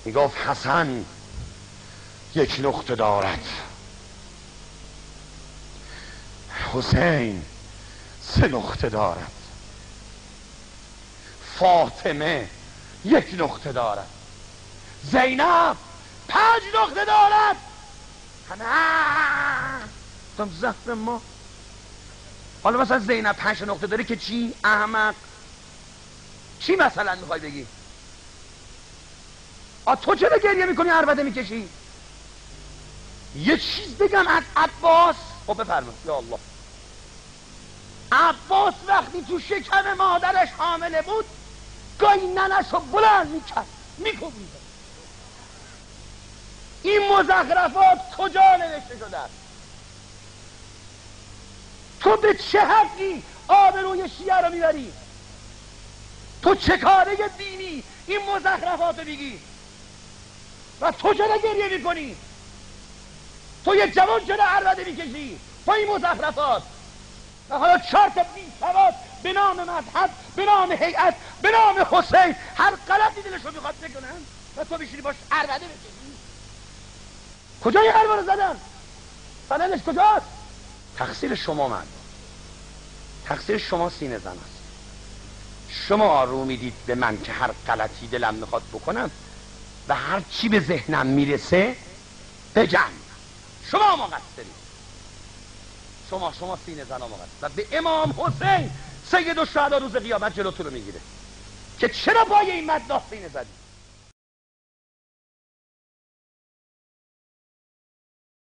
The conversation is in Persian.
میگفت حسن یک نقطه دارد، حسین 3 نقطه دارد، فاطمه 1 نقطه دارد، زینب 5 نقطه دارد. همه زهر ما. حالا مثلا زینب 5 نقطه داره که چی؟ احمق. چی مثلا میخوای بگی؟ تو چرا گریه میکنی عربده میکشی؟ یه چیز بگم از عباس. خب بفرما. یا الله. عباس وقتی تو شکم مادرش حامله بود گاهی ننشو بلند میکرد میکوبید. این مزخرفات کجا نوشته شده است؟ تو به چه حقی آبروی شیعه رو میبری؟ تو چه کاره دینی این مزخرفات رو میگی؟ و تو چرا گریه میکنی؟ تو یه جوان چرا عربده میکشی با این مزخرفات؟ و حالا 4 تا بی‌سواد به نام مذهب، به نام هیئت، به نام حسین هر غلطی دلشون میخواد بکنن و تو بشینی باش عربده بکشی. کجا این حرفا رو زدن؟ سندش کجاست؟ تقصیر شما مردم، تقصیر شما سینه زن است. شما رو میدید به من که هر غلطی دلم میخواد بکنم و هر چی به ذهنم میرسه بگم. شما مقصرید. شما سینه زن ها مقصر. و به امام حسین سید الشهدا روز قیامت جلوتون رو میگیره که چرا پای این مداح سینه زدی؟